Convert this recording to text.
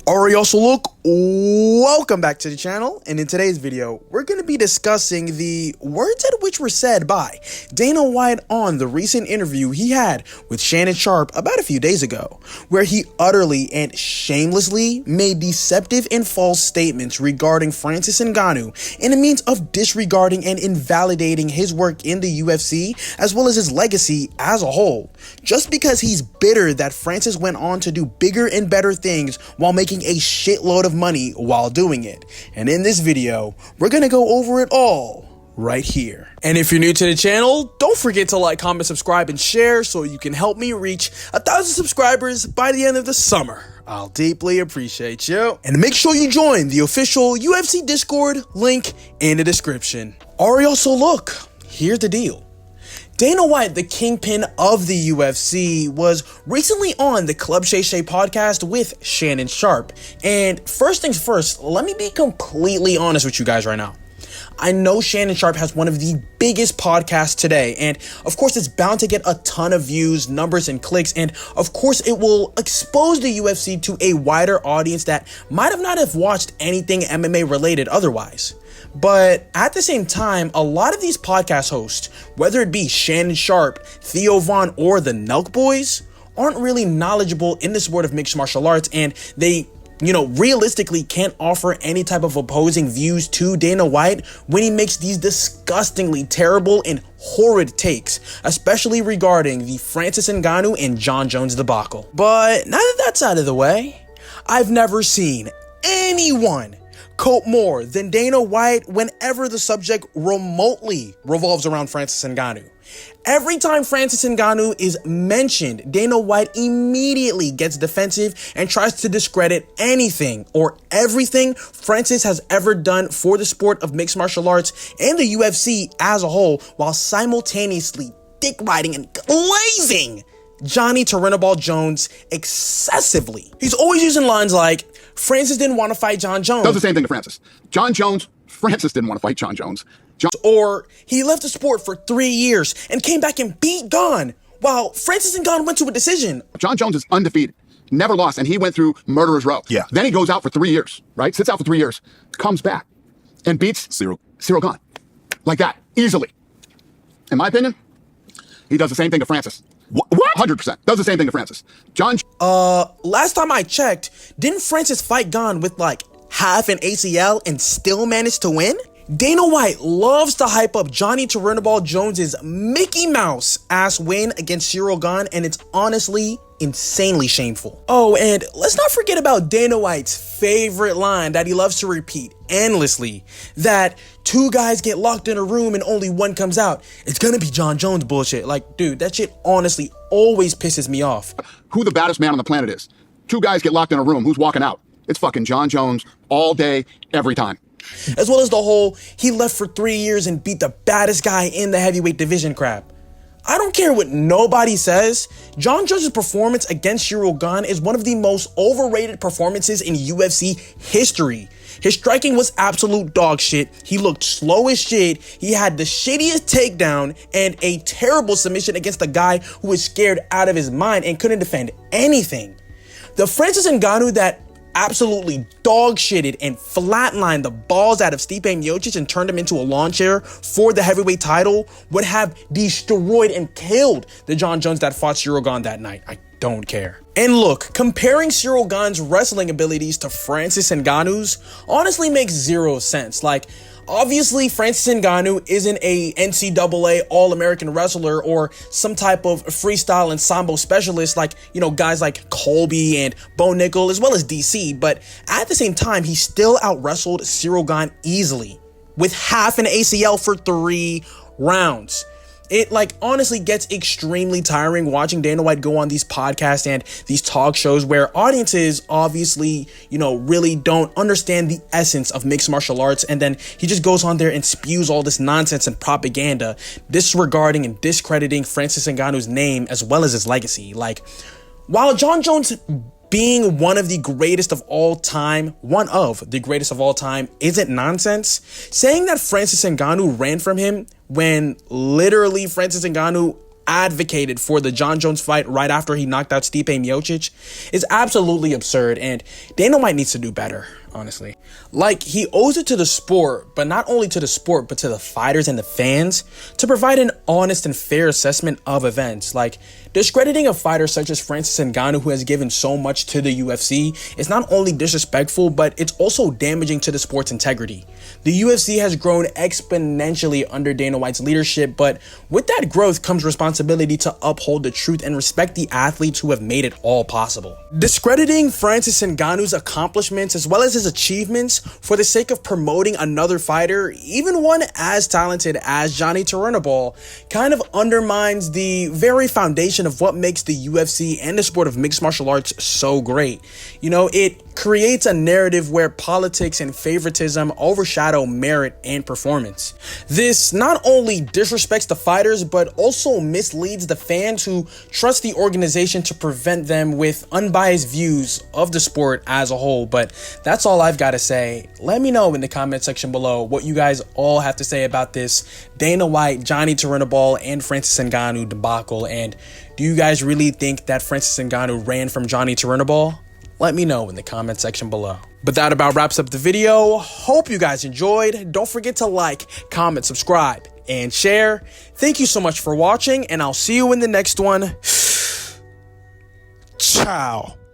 Alright, so look, welcome back to the channel, and in today's video, we're going to be discussing the words at which were said by Dana White on the recent interview he had with Shannon Sharp about a few days ago, where he utterly and shamelessly made deceptive and false statements regarding Francis Ngannou in a means of disregarding and invalidating his work in the UFC, as well as his legacy as a whole, just because he's bitter that Francis went on to do bigger and better things while making a shitload of money while doing it. And in this video, we're gonna go over it all right here. And if you're new to the channel, don't forget to like, comment, subscribe, and share so you can help me reach 1,000 subscribers by the end of the summer. I'll deeply appreciate you. And make sure you join the official UFC Discord, link in the description. Alright, so look, here's the deal. Dana White, the kingpin of the UFC, was recently on the Club Shay Shay podcast with Shannon Sharp. And first things first, let me be completely honest with you guys right now. I know Shannon Sharp has one of the biggest podcasts today, and of course it's bound to get a ton of views, numbers, and clicks, and of course it will expose the UFC to a wider audience that might have not have watched anything MMA related otherwise. But at the same time, a lot of these podcast hosts, whether it be Shannon Sharp, Theo Von, or the Nelk Boys, aren't really knowledgeable in the sport of mixed martial arts, and they realistically can't offer any type of opposing views to Dana White when he makes these disgustingly terrible and horrid takes, especially regarding the Francis Ngannou and Jon Jones debacle. But now that that's out of the way, I've never seen anyone cope more than Dana White whenever the subject remotely revolves around Francis Ngannou. Every time Francis Ngannou is mentioned, Dana White immediately gets defensive and tries to discredit anything or everything Francis has ever done for the sport of mixed martial arts and the UFC as a whole, while simultaneously dick riding and glazing Johnny Terinobol Jones excessively. He's always using lines like, Francis didn't want to fight Jon Jones. Does the same thing to Francis. Jon Jones, Francis didn't want to fight Jon Jones. Or he left the sport for 3 years and came back and beat Gon, while Francis Ngannou went to a decision. Jon Jones is undefeated, never lost, and he went through murderer's row. Yeah. Then he goes out for 3 years, right? Sits out for 3 years, comes back, and beats Cyril Gane. Like that, easily. In my opinion, he does the same thing to Francis. What? 100%. Does the same thing to Francis. Last time I checked, didn't Francis fight Gon with like half an ACL and still managed to win? Dana White loves to hype up Johnny Terinobol Jones's Mickey Mouse ass win against Cyril Gane, and it's honestly insanely shameful. Oh, and let's not forget about Dana White's favorite line that he loves to repeat endlessly, that two guys get locked in a room and only one comes out. It's gonna be Jon Jones bullshit. Like, dude, that shit honestly always pisses me off. Who the baddest man on the planet is. Two guys get locked in a room. Who's walking out? It's fucking Jon Jones all day, every time. As well as the whole, he left for 3 years and beat the baddest guy in the heavyweight division crap. I don't care what nobody says, Jon Jones' performance against Cyril Gane is one of the most overrated performances in UFC history. His striking was absolute dog shit, he looked slow as shit, he had the shittiest takedown and a terrible submission against a guy who was scared out of his mind and couldn't defend anything. The Francis Ngannou that absolutely dog shitted and flatlined the balls out of Stipe Miocic and turned him into a lawn chair for the heavyweight title would have destroyed and killed the Jon Jones that fought Cyril Gane that night. I don't care. And look, comparing Cyril Gane's wrestling abilities to Francis Ngannou's honestly makes zero sense. Like, obviously, Francis Ngannou isn't a NCAA All-American wrestler or some type of freestyle and sambo specialist like, guys like Colby and Bo Nickel, as well as DC. But at the same time, he still out-wrestled Cyril Gane easily with half an ACL for 3 rounds. It honestly gets extremely tiring watching Dana White go on these podcasts and these talk shows where audiences obviously, really don't understand the essence of mixed martial arts, and then he just goes on there and spews all this nonsense and propaganda, disregarding and discrediting Francis Ngannou's name as well as his legacy. Like, while Jon Jones being one of the greatest of all time isn't nonsense, saying that Francis Ngannou ran from him when literally Francis Ngannou advocated for the Jon Jones fight right after he knocked out Stipe Miocic is absolutely absurd, and Dana White needs to do better, honestly. Like, he owes it to the sport, but not only to the sport, but to the fighters and the fans, to provide an honest and fair assessment of events. Like, discrediting a fighter such as Francis Ngannou, who has given so much to the UFC, is not only disrespectful, but it's also damaging to the sport's integrity. The UFC has grown exponentially under Dana White's leadership, but with that growth comes responsibility to uphold the truth and respect the athletes who have made it all possible. Discrediting Francis Ngannou's accomplishments as well as his achievements for the sake of promoting another fighter, even one as talented as Johnny Terinobol, kind of undermines the very foundation of what makes the UFC and the sport of mixed martial arts so great. You know, it creates a narrative where politics and favoritism overshadow merit and performance. This not only disrespects the fighters, but also misleads the fans who trust the organization to prevent them with unbiased views of the sport as a whole. But that's all I've got to say. Let me know in the comment section below what you guys all have to say about this Dana White, Johnny Terinobol, and Francis Ngannou debacle. And do you guys really think that Francis Ngannou ran from Johnny Terinobol? Let me know in the comment section below. But that about wraps up the video. Hope you guys enjoyed. Don't forget to like, comment, subscribe, and share. Thank you so much for watching, and I'll see you in the next one. Ciao.